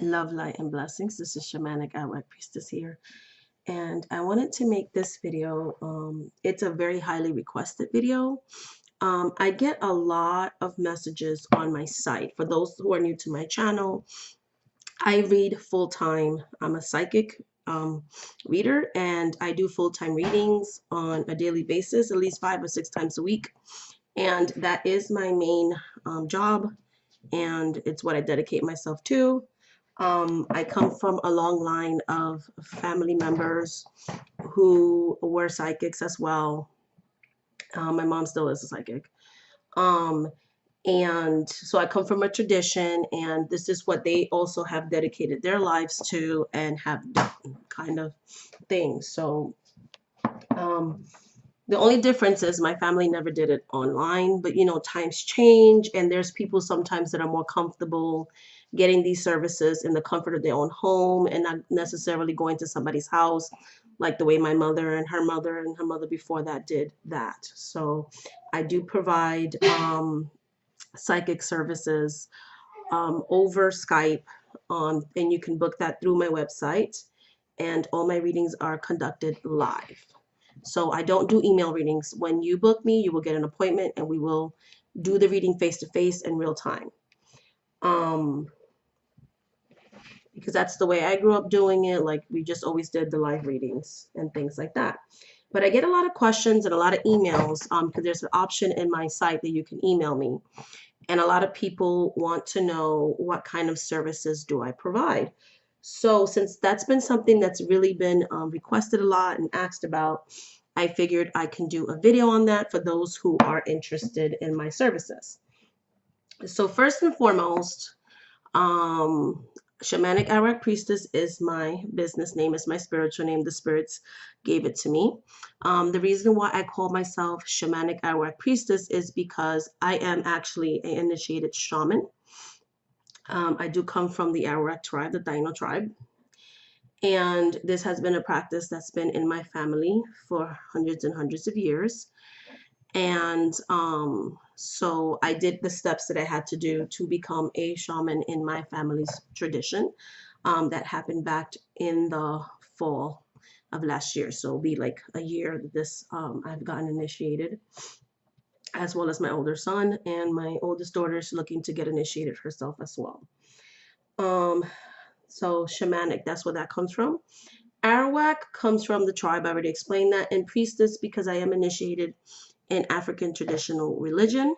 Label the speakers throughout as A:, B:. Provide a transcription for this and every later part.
A: Love, light, and blessings. This is Shamanic Arawak Priestess here, and I wanted to make this video. It's a very highly requested video. I get a lot of messages on my site. For those who are new to my channel, I read full time. I'm a psychic reader, and I do full time readings on a daily basis, at least 5 or 6 times a week. And that is my main job, and it's what I dedicate myself to. I come from a long line of family members who were psychics as well. My mom still is a psychic. Um, and so I come from a tradition, and this is what they also have dedicated their lives to and have done kind of things. So um, the only difference is my family never did it online, but times change, and there's people sometimes that are more comfortable getting these services in the comfort of their own home and not necessarily going to somebody's house, like the way my mother and her mother before that did that. So I do provide psychic services over Skype, and you can book that through my website, and all my readings are conducted live. So I don't do email readings. When you book me, you will get an appointment and we will do the reading face to face in real time. Because that's the way I grew up doing it. Like, we just always did the live readings and things like that. But I get a lot of questions and a lot of emails because there's an option in my site that you can email me. And a lot of people want to know what kind of services do I provide. So since that's been something that's really been requested a lot and asked about, I figured I can do a video on that for those who are interested in my services. So first and foremost, Shamanic Arawak Priestess is my business name, is my spiritual name. The spirits gave it to me. The reason why I call myself Shamanic Arawak Priestess is because I am actually an initiated shaman. I do come from the Arawak tribe, the Taino tribe. And this has been a practice that's been in my family for hundreds and hundreds of years. And so I did the steps that I had to do to become a shaman in my family's tradition. That happened back in the fall of last year. So it'll be like a year that this I've gotten initiated, as well as my older son, and my oldest daughter is looking to get initiated herself as well. So shamanic, that's where that comes from. Arawak comes from the tribe, I already explained that, and priestess because I am initiated in African traditional religion,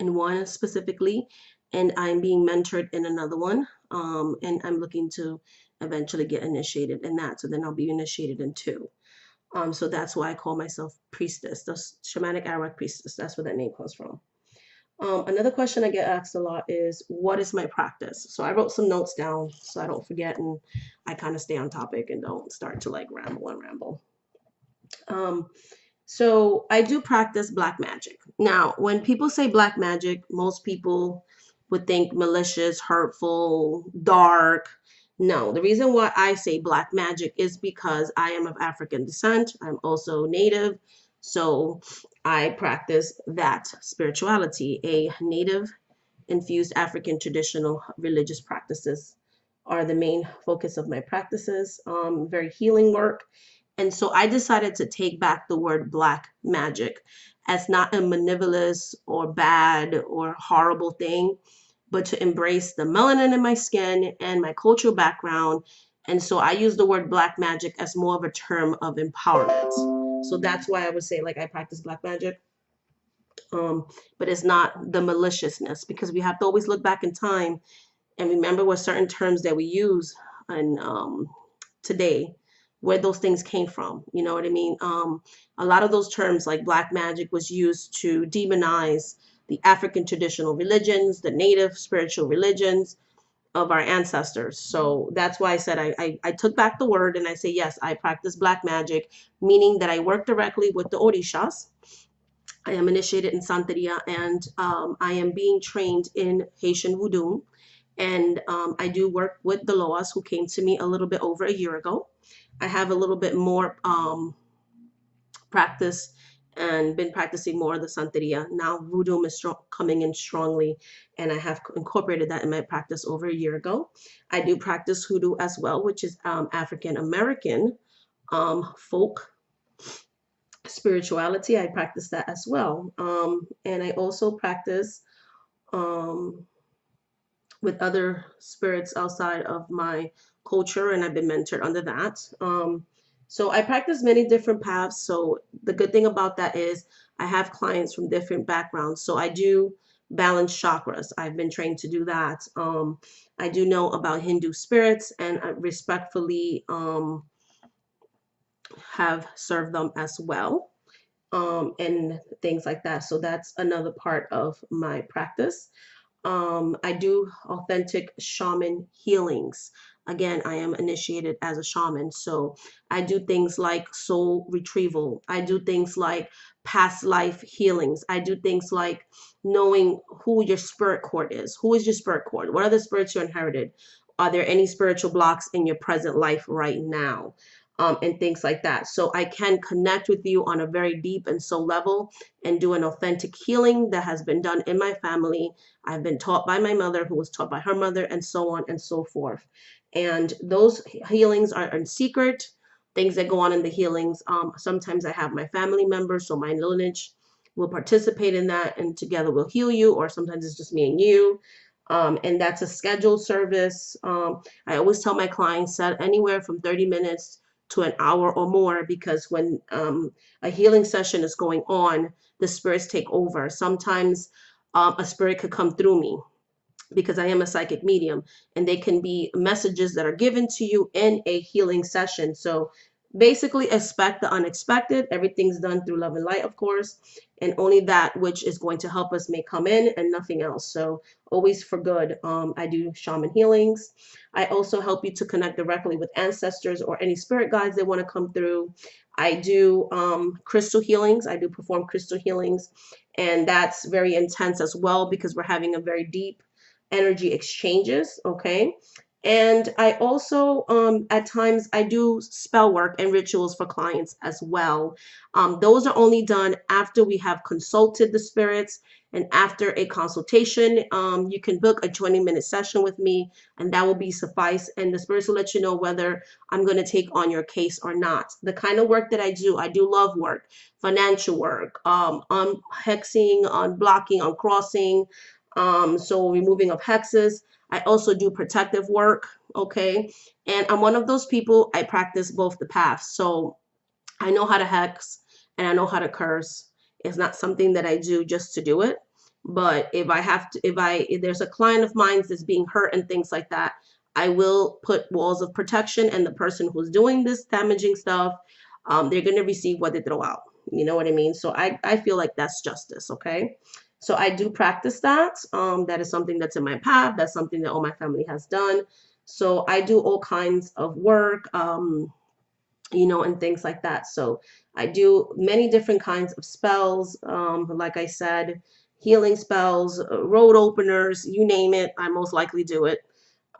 A: in one specifically, and I'm being mentored in another one, and I'm looking to eventually get initiated in that, so then I'll be initiated in two. So that's why I call myself priestess, the shamanic Arawak priestess. That's where that name comes from. Another question I get asked a lot is, what is my practice? So I wrote some notes down so I don't forget and I kind of stay on topic and don't start to like ramble. So I do practice black magic. Now, when people say black magic, most people would think malicious, hurtful, dark. No, the reason why I say black magic is because I am of African descent. I'm also native. So I practice that spirituality. A native infused African traditional religious practices are the main focus of my practices. Very healing work. And so I decided to take back the word black magic as not a malevolous or bad or horrible thing, but to embrace the melanin in my skin and my cultural background. And so I use the word black magic as more of a term of empowerment. So that's why I would say like I practice black magic. But it's not the maliciousness, because we have to always look back in time and remember what certain terms that we use and today, where those things came from. You know what I mean? A lot of those terms like black magic was used to demonize the African traditional religions, the native spiritual religions of our ancestors. So that's why I said I took back the word and I say, yes, I practice black magic, meaning that I work directly with the Orishas. I am initiated in Santeria, and I am being trained in Haitian Voodoo. And I do work with the Loas, who came to me a little bit over a year ago. I have a little bit more practice and been practicing more of the Santeria. Now Voodoo is coming in strongly, and I have incorporated that in my practice over a year ago. I do practice Hoodoo as well, which is African American folk spirituality. I practice that as well. And I also practice um, with other spirits outside of my culture, and I've been mentored under that. So I practice many different paths. So the good thing about that is I have clients from different backgrounds. So I do balance chakras. I've been trained to do that. I do know about Hindu spirits, and I respectfully have served them as well, and things like that. So that's another part of my practice. I do authentic shaman healings. Again, I am initiated as a shaman. So I do things like soul retrieval. I do things like past life healings. I do things like knowing who your spirit cord is. Who is your spirit cord? What are the spirits you inherited? Are there any spiritual blocks in your present life right now? And things like that. So I can connect with you on a very deep and soul level and do an authentic healing that has been done in my family. I've been taught by my mother, who was taught by her mother, and so on and so forth. And those healings are in secret, things that go on in the healings. Sometimes I have my family members, so my lineage will participate in that, and together we'll heal you, or sometimes it's just me and you. And that's a scheduled service. I always tell my clients that anywhere from 30 minutes to an hour or more, because when a healing session is going on, the spirits take over. Sometimes a spirit could come through me because I am a psychic medium, and they can be messages that are given to you in a healing session. So basically expect the unexpected. Everything's done through love and light, of course, and only that which is going to help us may come in, and nothing else. So always for good. I do shaman healings. I also help you to connect directly with ancestors or any spirit guides that want to come through. I do crystal healings. I do perform crystal healings, and that's very intense as well, because we're having a very deep energy exchanges. Okay. And I also, at times, I do spell work and rituals for clients as well. Those are only done after we have consulted the spirits, and after a consultation. You can book a 20-minute session with me, and that will be suffice. And the spirits will let you know whether I'm going to take on your case or not. The kind of work that I do love work, financial work, on hexing, on blocking, on crossing, so removing of hexes. I also do protective work, okay? And I'm one of those people, I practice both the paths. So I know how to hex and I know how to curse. It's not something that I do just to do it. But if I have to, if there's a client of mine that's being hurt and things like that, I will put walls of protection, and the person who's doing this damaging stuff, they're going to receive what they throw out. You know what I mean? So I feel like that's justice, okay? So I do practice that. That is something that's in my path. That's something that all my family has done. So I do all kinds of work, and things like that. So I do many different kinds of spells. Like I said, healing spells, road openers, you name it, I most likely do it.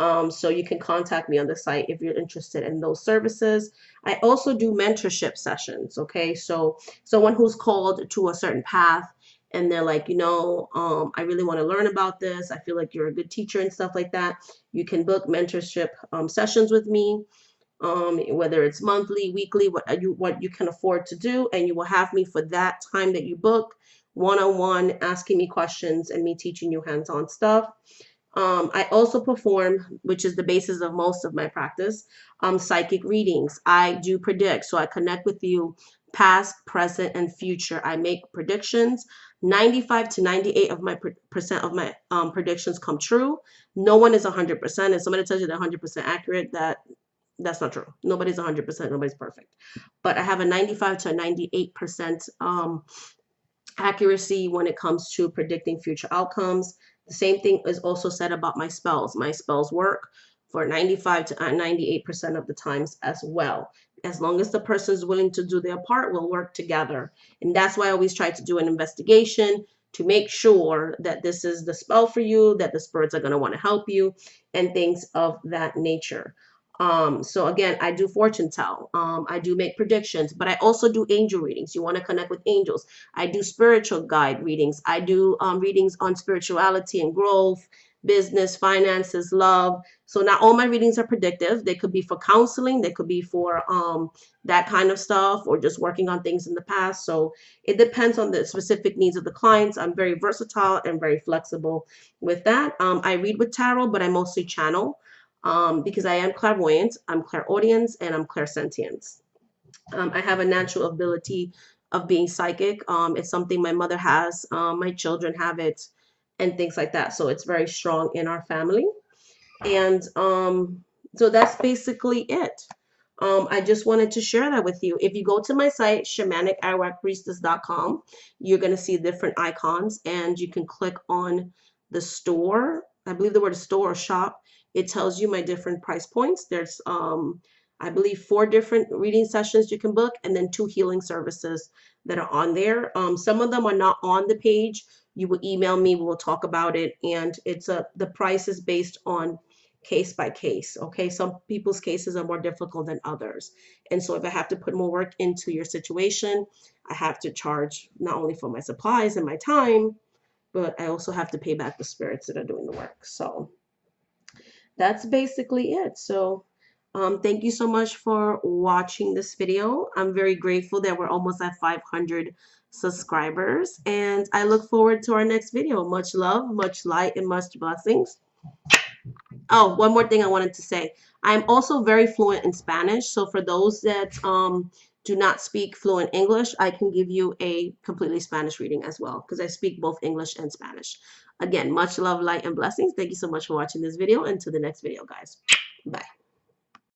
A: So you can contact me on the site if you're interested in those services. I also do mentorship sessions. Okay, so someone who's called to a certain path, and they're like, I really want to learn about this. I feel like you're a good teacher and stuff like that. You can book mentorship sessions with me, whether it's monthly, weekly, what you can afford to do, and you will have me for that time that you book, one-on-one, asking me questions and me teaching you hands-on stuff. I also perform, which is the basis of most of my practice, psychic readings. I do predict, so I connect with you past, present, and future. I make predictions. 95 to 98 of my percent of my predictions come true. No one is 100%. If somebody tells you they're 100% accurate, that's not true. Nobody's 100%. Nobody's perfect. But I have a 95 to 98% accuracy when it comes to predicting future outcomes. The same thing is also said about my spells. My spells work for 95 to 98% of the times as well. As long as the person is willing to do their part, we'll work together. And that's why I always try to do an investigation to make sure that this is the spell for you, that the spirits are going to want to help you, and things of that nature. So again, I do fortune tell. I do make predictions, but I also do angel readings. You want to connect with angels. I do spiritual guide readings. I do readings on spirituality and growth, business, finances, love. So not all my readings are predictive. They could be for counseling. They could be for that kind of stuff, or just working on things in the past. So it depends on the specific needs of the clients. I'm very versatile and very flexible with that. I read with tarot, but I mostly channel because I am clairvoyant, I'm clairaudient, and I'm clairsentient. I have a natural ability of being psychic. It's something my mother has, my children have it, and things like that. So it's very strong in our family. And so that's basically it. I just wanted to share that with you. If you go to my site, shamanicarawakpriestess.com, you're going to see different icons, and you can click on the store. I believe the word store or shop. It tells you my different price points. There's, I believe, 4 different reading sessions you can book, and then 2 healing services that are on there. Some of them are not on the page. You will email me. We will talk about it, and the price is based on case by case. Okay, some people's cases are more difficult than others, and so if I have to put more work into your situation, I have to charge not only for my supplies and my time, but I also have to pay back the spirits that are doing the work. So that's basically it. So thank you so much for watching this video. I'm very grateful that we're almost at 500 subscribers, and I look forward to our next video. Much love, much light, and much blessings. Oh, one more thing I wanted to say. I'm also very fluent in Spanish. So for those that do not speak fluent English, I can give you a completely Spanish reading as well, because I speak both English and Spanish. Again, much love, light, and blessings. Thank you so much for watching this video. Until the next video, guys. Bye.